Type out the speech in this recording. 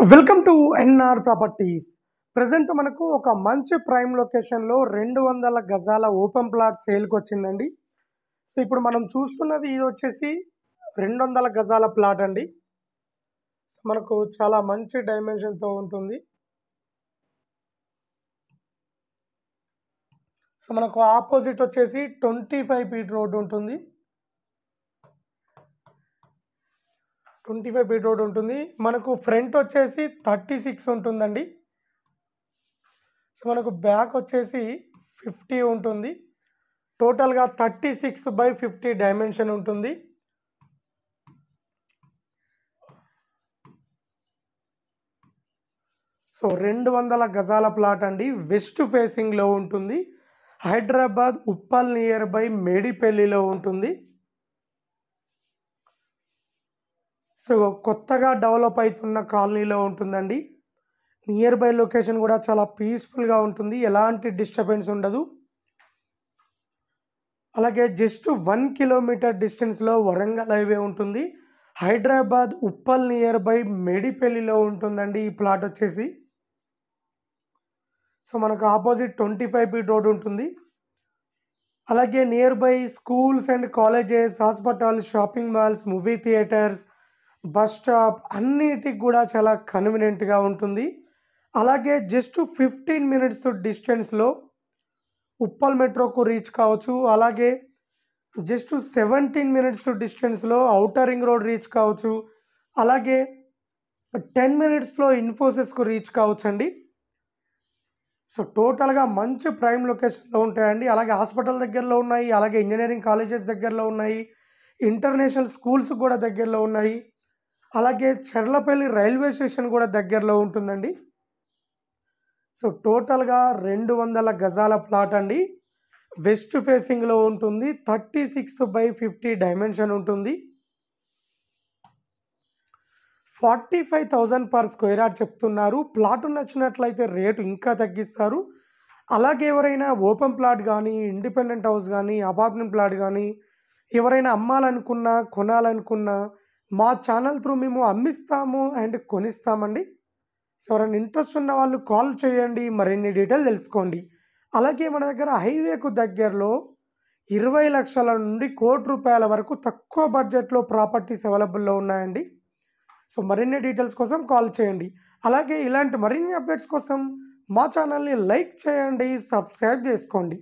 Welcome to N R properties. Present మనకు ఒక మంచి ప్రైమ్ లొకేషన్లో 200 గజాల ఓపెన్ ప్లాట్ సేల్కి వచ్చిందండి. సో ఇప్పుడు మనం చూస్తున్నది ఇది వచ్చేసి 200 గజాల ప్లాట్ అండి. సో మనకు చాలా మంచి డైమెన్షన్తో ఉంటుంది. సో మనకు ఆపోజిట్ వచ్చేసి 25 ఫీట్ రోడ్ ఉంటుంది. 25 ఫీట్ రోడ్ ఉంటుంది. మనకు ఫ్రంట్ వచ్చేసి 36 ఉంటుందండి. సో మనకు బ్యాక్ వచ్చేసి 50 ఉంటుంది. టోటల్గా 36/50 డైమెన్షన్ ఉంటుంది. సో 200 గజాల ప్లాట్ అండి. వెస్ట్ ఫేసింగ్లో ఉంటుంది. హైదరాబాద్ ఉప్పల్ నియర్ బై మేడిపల్లిలో ఉంటుంది. సో కొత్తగా డెవలప్ అవుతున్న కాలనీలో ఉంటుందండి. నియర్ బై లొకేషన్ కూడా చాలా పీస్ఫుల్గా ఉంటుంది. ఎలాంటి డిస్టర్బెన్స్ ఉండదు. అలాగే జస్ట్ 1 కిలోమీటర్ డిస్టెన్స్లో వరంగల్ హైవే ఉంటుంది. హైదరాబాద్ ఉప్పల్ నియర్ బై మేడిపల్లిలో ఉంటుందండి ఈ ప్లాట్ వచ్చేసి. సో మనకు ఆపోజిట్ 25 ఫీట్ రోడ్ ఉంటుంది. అలాగే near by schools and colleges, hospital, shopping malls, movie theatres, bus stop అన్నిటికి కూడా చాలా కన్వీనియంట్గా ఉంటుంది. అలాగే జస్ట్ 15 మినిట్స్ డిస్టెన్స్లో ఉప్పల్ మెట్రోకు రీచ్ కావచ్చు. అలాగే జస్ట్ 17 మినిట్స్ డిస్టెన్స్లో ఔటర్ రింగ్ రోడ్ రీచ్ కావచ్చు. అలాగే 10 మినిట్స్లో ఇన్ఫోసిస్కు రీచ్ కావచ్చండి. సో టోటల్గా మంచి ప్రైమ్ లొకేషన్లో ఉంటాయండి. అలాగే హాస్పిటల్ దగ్గరలో ఉన్నాయి. అలాగే ఇంజనీరింగ్ కాలేజెస్ దగ్గరలో ఉన్నాయి. ఇంటర్నేషనల్ స్కూల్స్ కూడా దగ్గరలో ఉన్నాయి. అలాగే చర్లపల్లి రైల్వే స్టేషన్ కూడా దగ్గరలో ఉంటుందండి. సో టోటల్గా 200 గజాల ప్లాట్ అండి. వెస్ట్ ఫేసింగ్లో ఉంటుంది. 36/50 డైమెన్షన్ ఉంటుంది. 45,000 పర్ స్క్వేర్ యార్డ్ చెప్తున్నారు. ప్లాట్ నచ్చినట్లయితే రేటు ఇంకా తగ్గిస్తారు. అలాగే ఎవరైనా ఓపెన్ ప్లాట్ కానీ, ఇండిపెండెంట్ హౌస్ కానీ, అపార్ట్మెంట్ ప్లాట్ కానీ ఎవరైనా అమ్మాలనుకున్నా, కొనాలనుకున్నా మా ఛానల్ త్రూ మేము అమ్మిస్తాము అండ్ కొనిస్తామండి. సో ఎవరైనా ఇంట్రెస్ట్ ఉన్న వాళ్ళు కాల్ చేయండి, మరిన్ని డీటెయిల్ తెలుసుకోండి. అలాగే మన దగ్గర హైవేకు దగ్గరలో 20 లక్షల నుండి ₹1,00,00,000 వరకు తక్కువ బడ్జెట్లో ప్రాపర్టీస్ అవైలబుల్లో ఉన్నాయండి. సో మరిన్ని డీటెయిల్స్ కోసం కాల్ చేయండి. అలాగే ఇలాంటి మరిన్ని అప్డేట్స్ కోసం మా ఛానల్ని లైక్ చేయండి, సబ్స్క్రైబ్ చేసుకోండి.